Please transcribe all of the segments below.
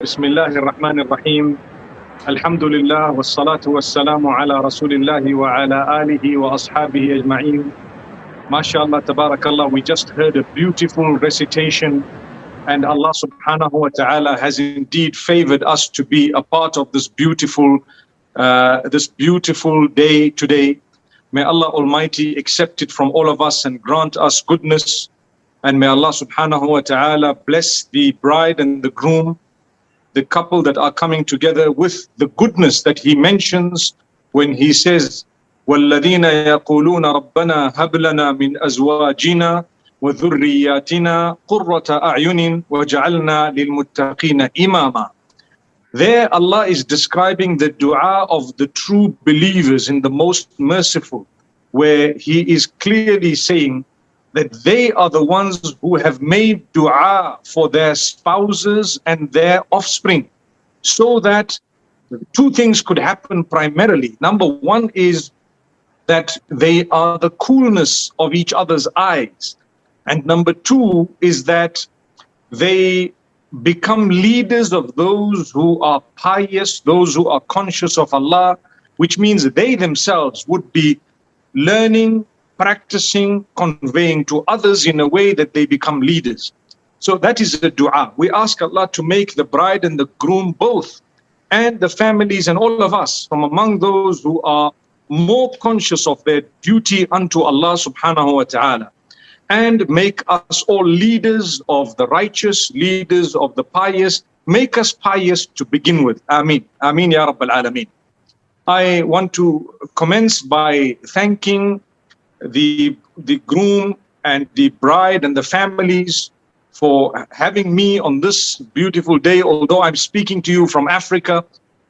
Bismillahir Rahmanir Rahim. Alhamdulillah, wassalatu wassalamu ala Rasulillah wa ala alihi wa ashabihi ajma'een. MashaAllah, tabarakallah, we just heard a beautiful recitation, and Allah subhanahu wa ta'ala has indeed favored us to be a part of this beautiful day today. May Allah Almighty accept it from all of us and grant us goodness. And may Allah subhanahu wa ta'ala bless the bride and the groom, the couple that are coming together, with the goodness that he mentions when he says, وَالَّذِينَ يَقُولُونَ رَبَّنَا هَبْ لَنَا مِنْ أَزْوَاجِنَا وَذُرِّيَّاتِنَا قُرَّةَ أَعْيُنٍ وَجَعَلْنَا لِلْمُتَّقِينَ إِمَامًا. There Allah is describing the dua of the true believers in the most merciful, where he is clearly saying that they are the ones who have made dua for their spouses and their offspring, so that two things could happen primarily. Number one is that they are the coolness of each other's eyes. And number two is that they become leaders of those who are pious, those who are conscious of Allah, which means they themselves would be learning, practicing, conveying to others in a way that they become leaders. So that is the dua. We ask Allah to make the bride and the groom both, and the families and all of us from among those who are more conscious of their duty unto Allah subhanahu wa ta'ala, and make us all leaders of the righteous, leaders of the pious. Make us pious to begin with. Ameen. Ameen ya Rabbal Alameen. I want to commence by thanking the groom and the bride and the families for having me on this beautiful day. Although I'm speaking to you from Africa,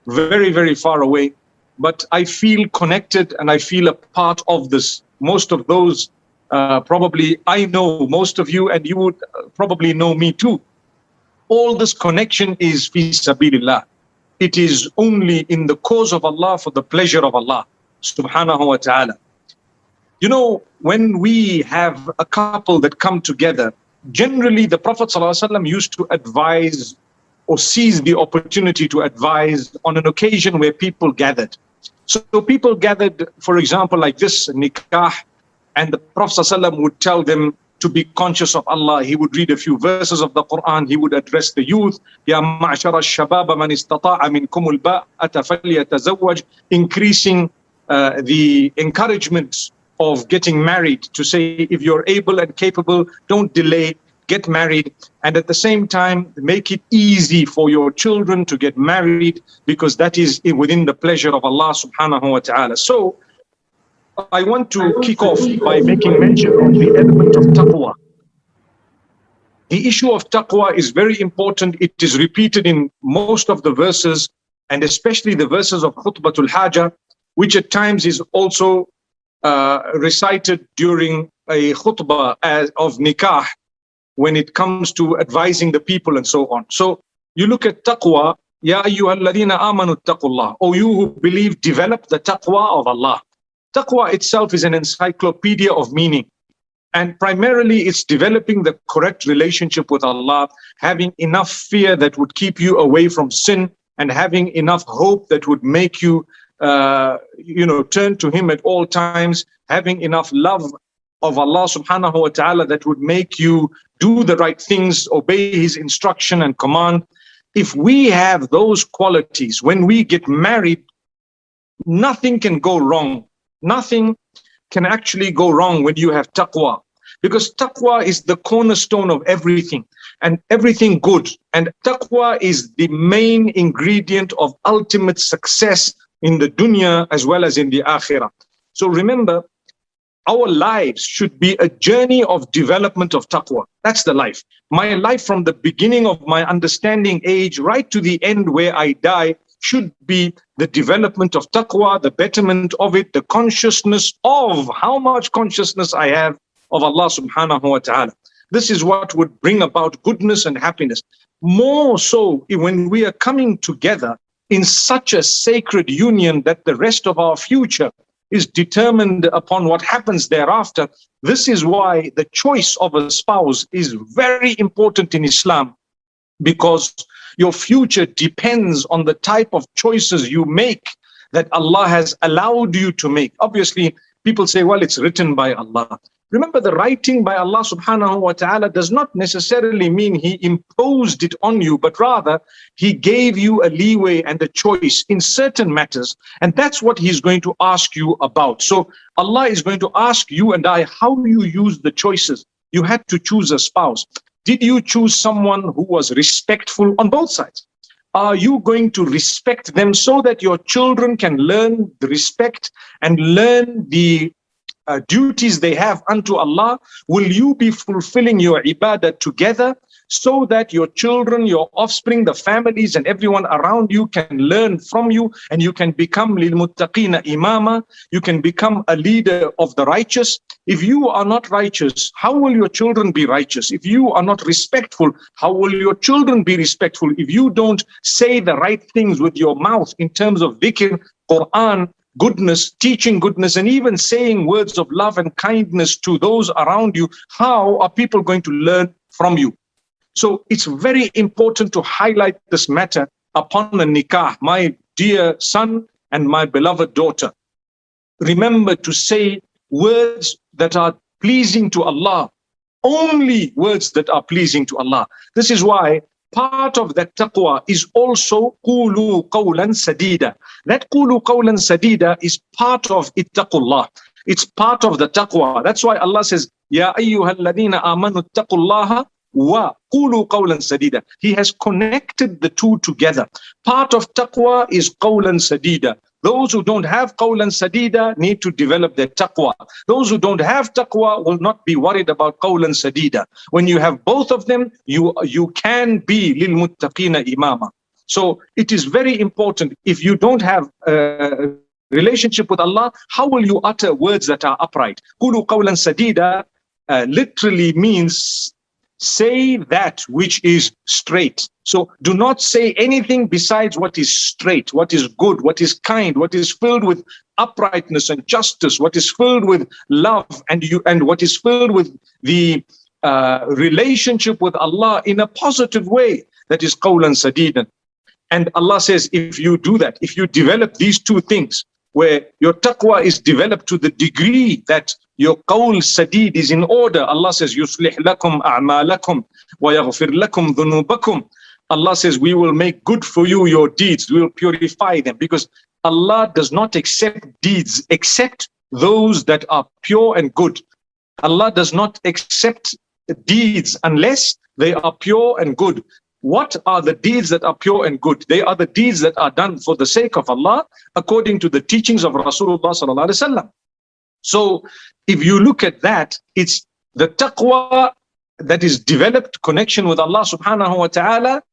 very, very far away, but I feel connected and I feel a part of this. Most of those, probably I know most of you, and you would probably know me too. All this connection is fi sabilillah. It is only in the cause of Allah, for the pleasure of Allah subhanahu wa ta'ala. You know, when we have a couple that come together, generally the Prophet ﷺ used to advise or seize the opportunity to advise on an occasion where people gathered. So people gathered, for example, like this nikah, and the Prophet ﷺ would tell them to be conscious of Allah. He would read a few verses of the Quran. He would address the youth. Ya ma'ashara ash-shabab man istata'a minkum al-ba'ata falyatazawwaj, increasing the encouragement of getting married, to say, if you're able and capable, don't delay, get married. And at the same time, make it easy for your children to get married, because that is within the pleasure of Allah subhanahu wa ta'ala. So I want to kick off by making mention of the element of taqwa. The issue of taqwa is very important. It is repeated in most of the verses, and especially the verses of Khutbatul Hajah, which at times is also recited during a khutbah of nikah, when it comes to advising the people and so on. So you look at taqwa, ya ayyuhalladhina amanu taqullah, O you who believe, develop the taqwa of Allah. Taqwa itself is an encyclopedia of meaning, and primarily it's developing the correct relationship with Allah, having enough fear that would keep you away from sin, and having enough hope that would make you turn to Him at all times, having enough love of Allah subhanahu wa ta'ala that would make you do the right things, obey His instruction and command. If we have those qualities, when we get married, nothing can go wrong. Nothing can actually go wrong when you have taqwa, because taqwa is the cornerstone of everything and everything good. And taqwa is the main ingredient of ultimate success in the dunya as well as in the akhirah. So remember, our lives should be a journey of development of taqwa. That's the life. My life, from the beginning of my understanding age right to the end where I die, should be the development of taqwa, the betterment of it, the consciousness of how much consciousness I have of Allah subhanahu wa ta'ala. This is what would bring about goodness and happiness. More so when we are coming together in such a sacred union that the rest of our future is determined upon what happens thereafter. This is why the choice of a spouse is very important in Islam, because Your future depends on the type of choices you make that Allah has allowed you to make. Obviously, people say, well, it's written by Allah. Remember, the writing by Allah subhanahu wa ta'ala does not necessarily mean He imposed it on you, but rather He gave you a leeway and a choice in certain matters. And that's what He's going to ask you about. So Allah is going to ask you and I how you use the choices. You had to choose a spouse. Did you choose someone who was respectful on both sides? Are you going to respect them so that your children can learn the respect and learn the duties they have unto Allah? Will you be fulfilling your ibadah together so that your children, your offspring, the families and everyone around you can learn from you, and you can become lil muttaqina imama, you can become a leader of the righteous? If you are not righteous, how will your children be righteous? If you are not respectful, how will your children be respectful? If you don't say the right things with your mouth in terms of dhikr, Quran, goodness, teaching goodness, and even saying words of love and kindness to those around you, how are people going to learn from you? So it's very important to highlight this matter upon the nikah. My dear son and my beloved daughter, remember to say words that are pleasing to Allah, only words that are pleasing to Allah. This is why part of that taqwa is also qulu qawlan sadida. That qulu qawlan sadida is part of ittaqullah. It's part of the taqwa. That's why Allah says, Ya ayyuhalladhina amanu ittaqullaha wa qulu qawlan sadida. He has connected the two together. Part of taqwa is qawlan sadida. Those who don't have qawlan sadida need to develop their taqwa. Those who don't have taqwa will not be worried about qawlan sadida. When you have both of them, you can be lil muttaqina imama. So it is very important. If you don't have a relationship with Allah, how will you utter words that are upright? Qulu qawlan sadida literally means say that which is straight. So do not say anything besides what is straight, what is good, what is kind, what is filled with uprightness and justice, what is filled with love, and what is filled with the relationship with Allah in a positive way. That is qawlan sadidan. And Allah says, if you do that, if you develop these two things, where your taqwa is developed to the degree that your qawl sadid is in order, Allah says, yuslih lakum a'malakum wa yaghfir lakum dhunubakum. Allah says, we will make good for you your deeds, we will purify them, because Allah does not accept deeds except those that are pure and good. Allah does not accept deeds unless they are pure and good. What are the deeds that are pure and good? They are the deeds that are done for the sake of Allah, according to the teachings of Rasulullah sallallahu alaihi wasallam. So if you look at that, it's the taqwa that is developed connection with Allah subhanahu wa ta'ala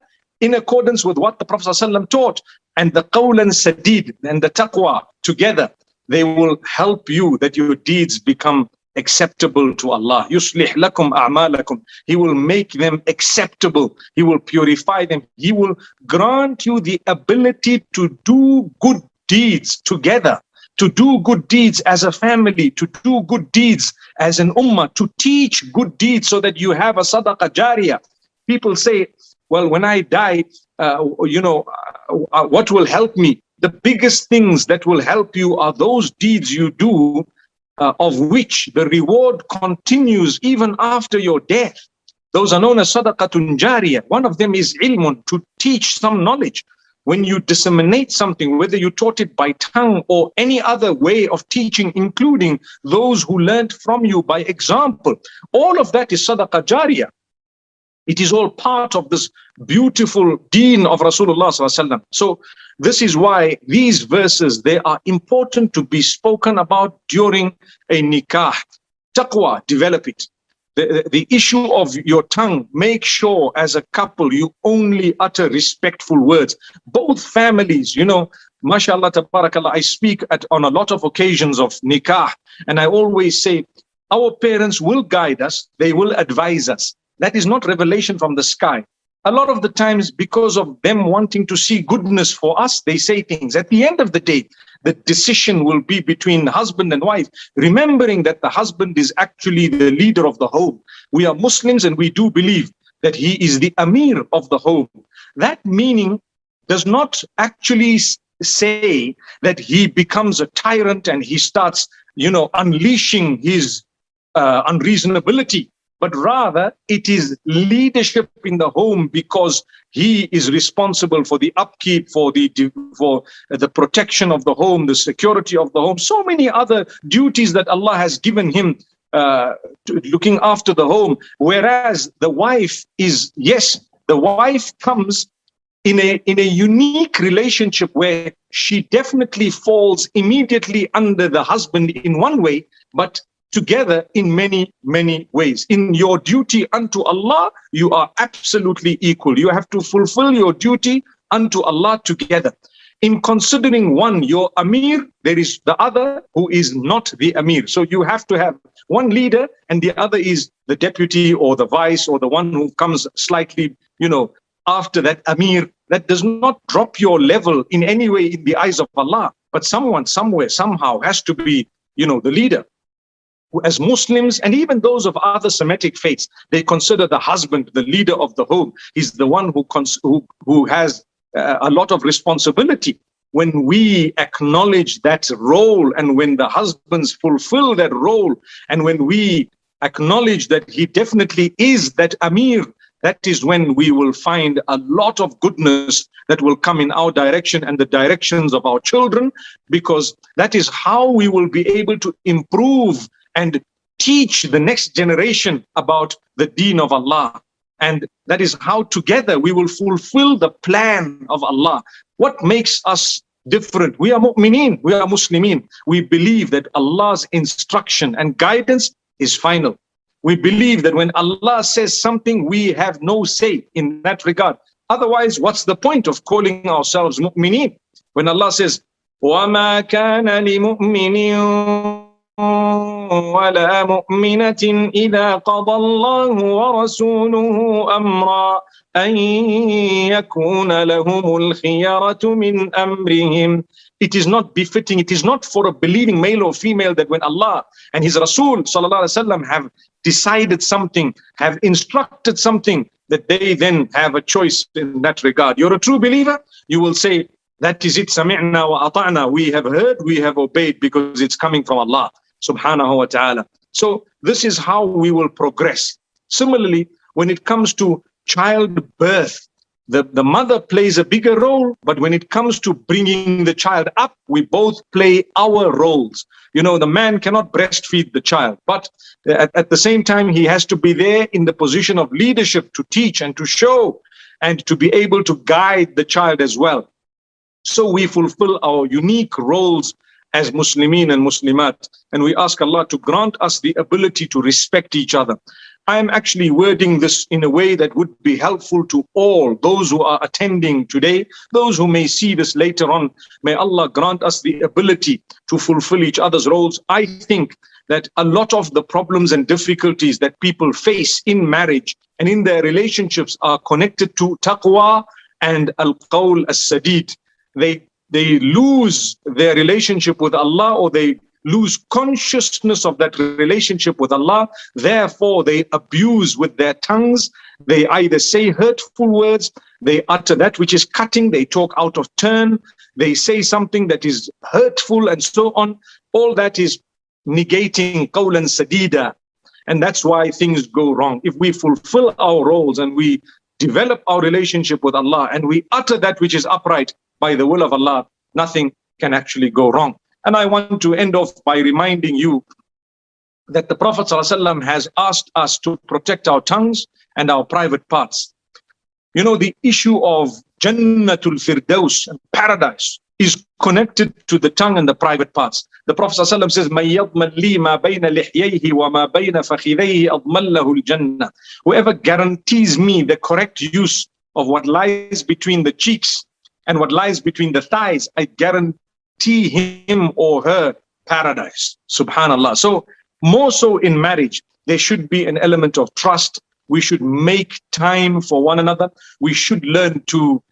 in accordance with what the Prophet ﷺ taught, and the qawlan sadid and the taqwa together, they will help you that your deeds become acceptable to Allah. Yuslih lakum a'malakum. He will make them acceptable. He will purify them. He will grant you the ability to do good deeds together, to do good deeds as a family, to do good deeds as an ummah, to teach good deeds so that you have a sadaqah jariyah. People say, well, when I die, what will help me? The biggest things that will help you are those deeds you do of which the reward continues even after your death. Those are known as sadaqatun jariyah. One of them is ilmun, to teach some knowledge. When you disseminate something, whether you taught it by tongue or any other way of teaching, including those who learned from you by example, all of that is sadaqah jariyah. It is all part of this beautiful deen of Rasulullah sallallahu alaihi wasallam. So this is why these verses, they are important to be spoken about during a nikah. Taqwa, develop it. The issue of your tongue, make sure as a couple you only utter respectful words. Both families, mashallah, tabarakallah, I speak on a lot of occasions of nikah, and I always say, our parents will guide us, they will advise us. That is not revelation from the sky. A lot of the times, because of them wanting to see goodness for us, they say things. At the end of the day, the decision will be between husband and wife, remembering that the husband is actually the leader of the home. We are Muslims and we do believe that he is the Amir of the home. That meaning does not actually say that he becomes a tyrant and he starts, unleashing his unreasonability, but rather it is leadership in the home, because he is responsible for the upkeep, for the protection of the home, the security of the home, so many other duties that Allah has given him, looking after the home. Whereas the wife is, yes, the wife comes in a unique relationship where she definitely falls immediately under the husband in one way, but together in many, many ways. In your duty unto Allah, you are absolutely equal. You have to fulfill your duty unto Allah together. In considering one your Amir, there is the other who is not the Amir. So you have to have one leader and the other is the deputy or the vice or the one who comes slightly, after that Amir. That does not drop your level in any way in the eyes of Allah. But someone, somewhere, somehow has to be, the leader. As Muslims, and even those of other Semitic faiths, they consider the husband the leader of the home. He's the one who has a lot of responsibility. When we acknowledge that role, and when the husbands fulfill that role, and when we acknowledge that he definitely is that Amir, that is when we will find a lot of goodness that will come in our direction and the directions of our children, because that is how we will be able to improve and teach the next generation about the deen of Allah. And that is how together we will fulfill the plan of Allah. What makes us different? We are mu'mineen, we are Muslimin. We believe that Allah's instruction and guidance is final. We believe that when Allah says something, we have no say in that regard. Otherwise, what's the point of calling ourselves mu'mineen? When Allah says, وَمَا كَانَ لِمُؤْمِنٍ ولا مؤمنة إذا قضى الله ورسوله أمرا أن يكون لهم الخيرة من أمرهم. It is not befitting, it is not for a believing male or female that when Allah and His Rasul sallallahu alaihi wasallam have decided something, have instructed something, that they then have a choice in that regard. You're a true believer, you will say, that is it, sami'na wa ata'na, we have heard, we have obeyed, because it's coming from Allah subhanahu wa ta'ala. So this is how we will progress. Similarly, when it comes to childbirth, the mother plays a bigger role, but when it comes to bringing the child up, we both play our roles. The man cannot breastfeed the child, but at the same time, he has to be there in the position of leadership to teach and to show and to be able to guide the child as well. So we fulfill our unique roles as Muslimin and Muslimat, and we ask Allah to grant us the ability to respect each other. I am actually wording this in a way that would be helpful to all those who are attending today, those who may see this later on. May Allah grant us the ability to fulfill each other's roles. I think that a lot of the problems and difficulties that people face in marriage and in their relationships are connected to taqwa and al-qawl as-sadid. They lose their relationship with Allah, or they lose consciousness of that relationship with Allah. Therefore, they abuse with their tongues. They either say hurtful words, they utter that which is cutting, they talk out of turn, they say something that is hurtful, and so on. All that is negating qawlan sadida. And that's why things go wrong. If we fulfill our roles and we develop our relationship with Allah and we utter that which is upright by the will of Allah, nothing can actually go wrong. And I want to end off by reminding you that the Prophet ﷺ has asked us to protect our tongues and our private parts. The issue of Jannatul Firdaus, paradise, is connected to the tongue and the private parts. The Prophet ﷺ says, مَن يَضْمَنْ لِي مَا بَيْنَ لِحْيَيْهِ وَمَا بَيْنَ فَخِذَيْهِ أَضْمَنْ لَهُ الْجَنَّةِ. Whoever guarantees me the correct use of what lies between the cheeks and what lies between the thighs, I guarantee him or her paradise. Subhanallah. So more so in marriage, there should be an element of trust. We should make time for one another. We should learn to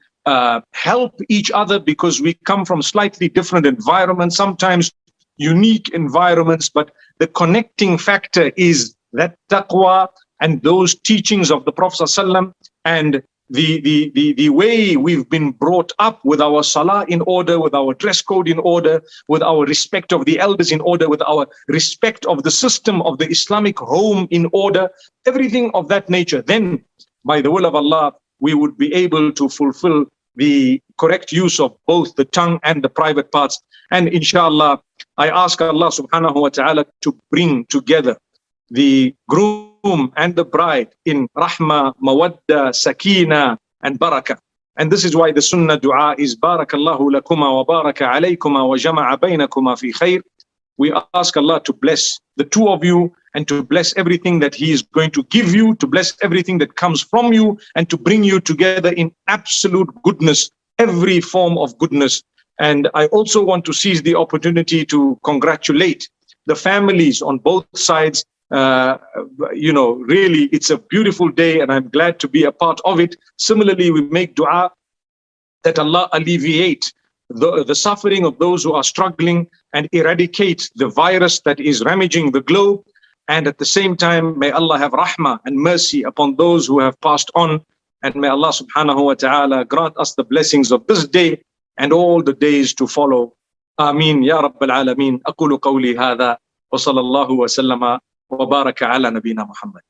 help each other, because we come from slightly different environments, sometimes unique environments, but the connecting factor is that taqwa and those teachings of the Prophet ﷺ, and the way we've been brought up with our salah in order, with our dress code in order, with our respect of the elders in order, with our respect of the system of the Islamic home in order, everything of that nature, then by the will of Allah, we would be able to fulfill the correct use of both the tongue and the private parts. And inshallah, I ask Allah subhanahu wa ta'ala to bring together the groom and the bride in rahmah, mawadda, sakina, and barakah. And this is why the sunnah dua is barakallahu lakuma wa baraka alaykuma wa jama'a baynakuma fi khair. We ask Allah to bless the two of you and to bless everything that He is going to give you, to bless everything that comes from you, and to bring you together in absolute goodness, every form of goodness. And I also want to seize the opportunity to congratulate the families on both sides. Really, it's a beautiful day and I'm glad to be a part of it. Similarly, we make dua that Allah alleviate the suffering of those who are struggling and eradicate the virus that is ravaging the globe. And at the same time, may Allah have rahmah and mercy upon those who have passed on. And may Allah subhanahu wa ta'ala grant us the blessings of this day and all the days to follow. Ameen ya Rabbal Alameen. Aqulu qawli hadha wa sallallahu wa sallama wa baraka ala nabina Muhammad.